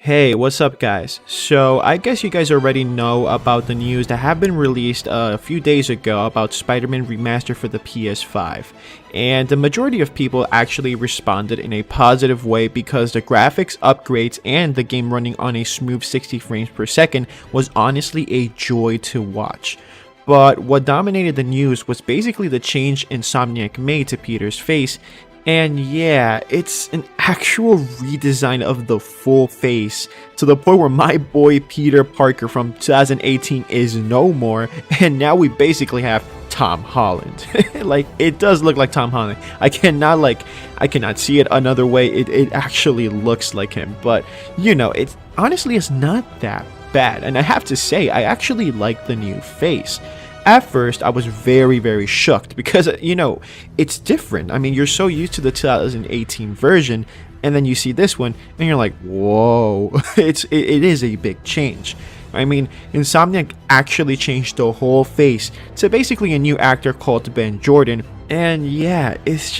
Hey, what's up guys? So I guess you guys already know about the news that have been released a few days ago about Spider-Man Remastered for the PS5. And the majority of people actually responded in a positive way because the graphics upgrades and the game running on a smooth 60 frames per second was honestly a joy to watch. But what dominated the news was basically the change Insomniac made to Peter's face. And yeah, it's an actual redesign of the full face to the point where my boy Peter Parker from 2018 is no more, and now we basically have Tom Holland. Like, it does look like Tom Holland. I cannot see it another way. It actually looks like him, but you know, it's honestly it's not that bad. And I have to say, I actually like the new face. At first, I was very shocked because, you know, it's different. I mean, you're so used to the 2018 version, and then you see this one, and you're like, whoa, it is a big change. I mean, Insomniac actually changed the whole face to basically a new actor called Ben Jordan, and yeah, it's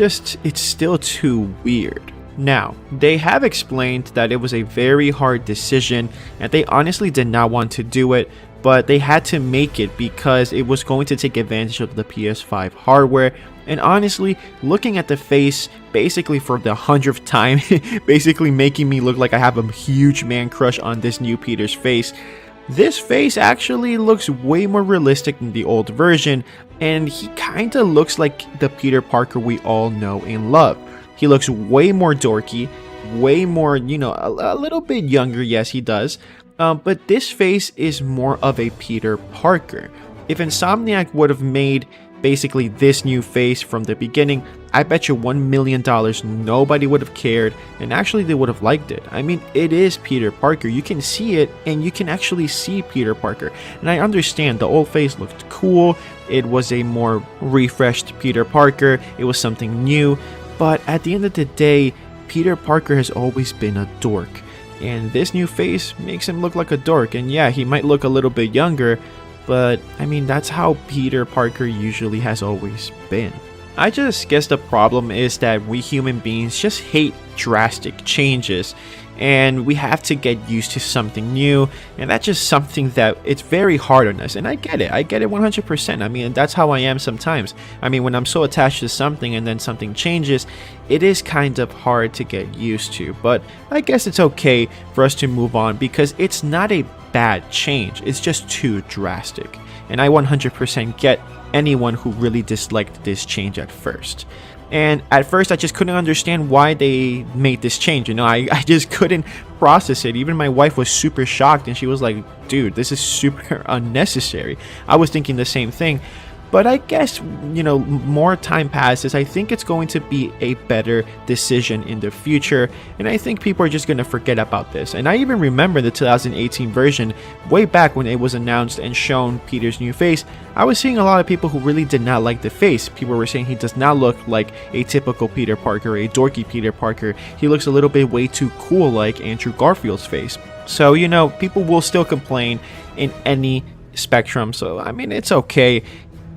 still too weird. Now, they have explained that it was a very hard decision, and they honestly did not want to do it, but they had to make it because it was going to take advantage of the PS5 hardware. And honestly, looking at the face basically for the 100th time, basically making me look like I have a huge man crush on this new Peter's face, this face actually looks way more realistic than the old version, and he kinda looks like the Peter Parker we all know and love. He looks way more dorky, way more, you know, a little bit younger, yes he does. But this face is more of a Peter Parker. If Insomniac would have made basically this new face from the beginning, I bet you $1 million nobody would have cared, and actually they would have liked it. I mean, it is Peter Parker. You can see it, and you can actually see Peter Parker. And I understand the old face looked cool. It was a more refreshed Peter Parker. It was something new. But at the end of the day, Peter Parker has always been a dork. And this new face makes him look like a dork. And yeah, he might look a little bit younger, but I mean, that's how Peter Parker usually has always been. I just guess the problem is that we human beings just hate drastic changes, and we have to get used to something new, and that's just something that it's very hard on us. And I get it 100%. I mean, that's how I am sometimes. I mean, when I'm so attached to something and then something changes, it is kind of hard to get used to. But I guess it's okay for us to move on because it's not a bad change, it's just too drastic. And I 100% get anyone who really disliked this change at first. And at first, I just couldn't understand why they made this change. You know, I just couldn't process it. Even my wife was super shocked, and she was like, dude, this is super unnecessary. I was thinking the same thing. But I guess, you know, more time passes, I think it's going to be a better decision in the future, and I think people are just going to forget about this. And I even remember the 2018 version, way back when it was announced and shown Peter's new face, I was seeing a lot of people who really did not like the face. People were saying he does not look like a typical Peter Parker, a dorky Peter Parker. He looks a little bit way too cool like Andrew Garfield's face. So, you know, people will still complain in any spectrum, so I mean, it's okay.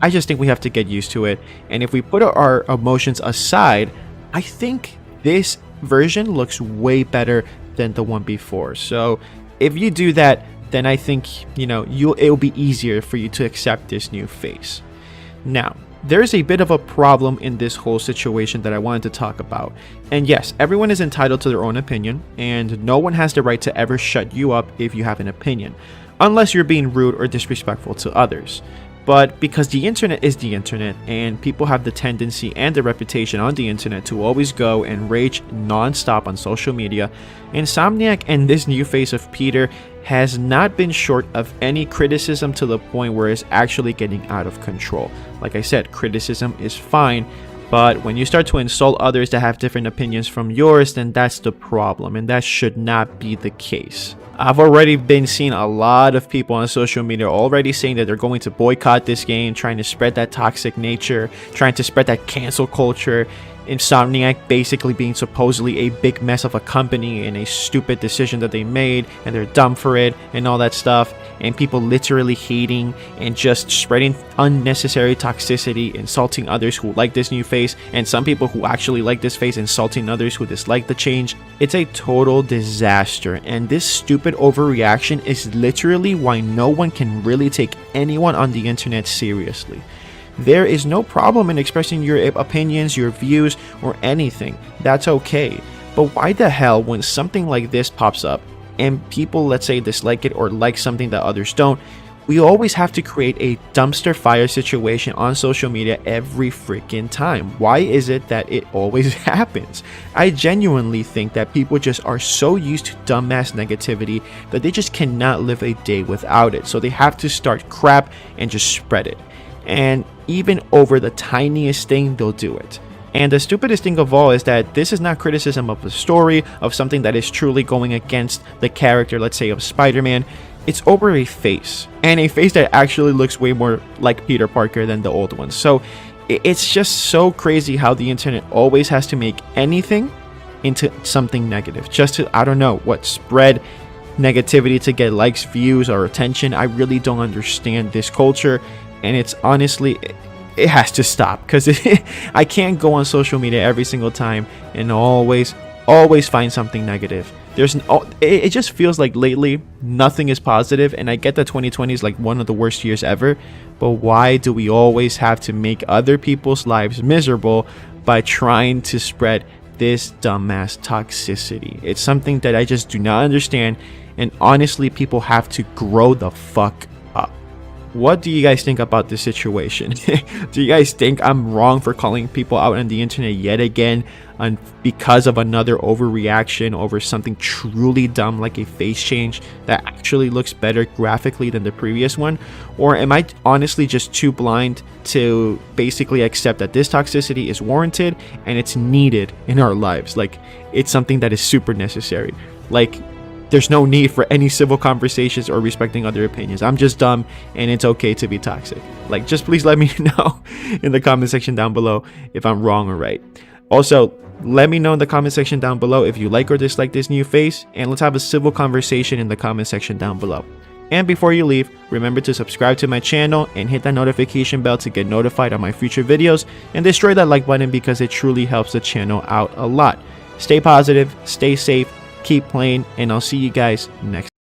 I just think we have to get used to it, and if we put our emotions aside, I think this version looks way better than the one before. So if you do that, then I think, you know, it'll be easier for you to accept this new face. Now, there's a bit of a problem in this whole situation that I wanted to talk about. And yes, everyone is entitled to their own opinion, and no one has the right to ever shut you up if you have an opinion, unless you're being rude or disrespectful to others. But because the internet is the internet, and people have the tendency and the reputation on the internet to always go and rage non-stop on social media, Insomniac and this new face of Peter has not been short of any criticism to the point where it's actually getting out of control. Like I said, criticism is fine, but when you start to insult others that have different opinions from yours, then that's the problem, and that should not be the case. I've already been seeing a lot of people on social media already saying that they're going to boycott this game, trying to spread that toxic nature, trying to spread that cancel culture. Insomniac basically being supposedly a big mess of a company and a stupid decision that they made, and they're dumb for it and all that stuff. and people literally hating and just spreading unnecessary toxicity, insulting others who like this new face, and some people who actually like this face insulting others who dislike the change. It's a total disaster, and this stupid overreaction is literally why no one can really take anyone on the internet seriously. There is no problem in expressing your opinions, your views, or anything. That's okay. But why the hell, when something like this pops up and people, let's say, dislike it or like something that others don't, we always have to create a dumpster fire situation on social media every freaking time? Why is it that it always happens? I genuinely think that people just are so used to dumbass negativity that they just cannot live a day without it. So they have to start crap and just spread it. And even over the tiniest thing, they'll do it. And the stupidest thing of all is that this is not criticism of the story, of something that is truly going against the character, let's say, of Spider-Man. It's over a face, and a face that actually looks way more like Peter Parker than the old one. So it's just so crazy how the internet always has to make anything into something negative, just to, I don't know, what, spread negativity to get likes, views, or attention. I really don't understand this culture. And it's honestly, it has to stop, because I can't go on social media every single time and always find something negative. It just feels like lately nothing is positive, and I get that 2020 is like one of the worst years ever, but why do we always have to make other people's lives miserable by trying to spread this dumbass toxicity? It's something that I just do not understand, and honestly, people have to grow the fuck up. What do you guys think about this situation? Do you guys think I'm wrong for calling people out on the internet yet again because of another overreaction over something truly dumb like a face change that actually looks better graphically than the previous one? Or am I honestly just too blind to basically accept that this toxicity is warranted and it's needed in our lives? Like, it's something that is super necessary. Like, there's no need for any civil conversations or respecting other opinions. I'm just dumb, and it's okay to be toxic. Like, just please let me know in the comment section down below if I'm wrong or right. Also, let me know in the comment section down below if you like or dislike this new face, and let's have a civil conversation in the comment section down below. And before you leave, remember to subscribe to my channel and hit that notification bell to get notified on my future videos, and destroy that like button because it truly helps the channel out a lot. Stay positive, stay safe, keep playing, and I'll see you guys next time.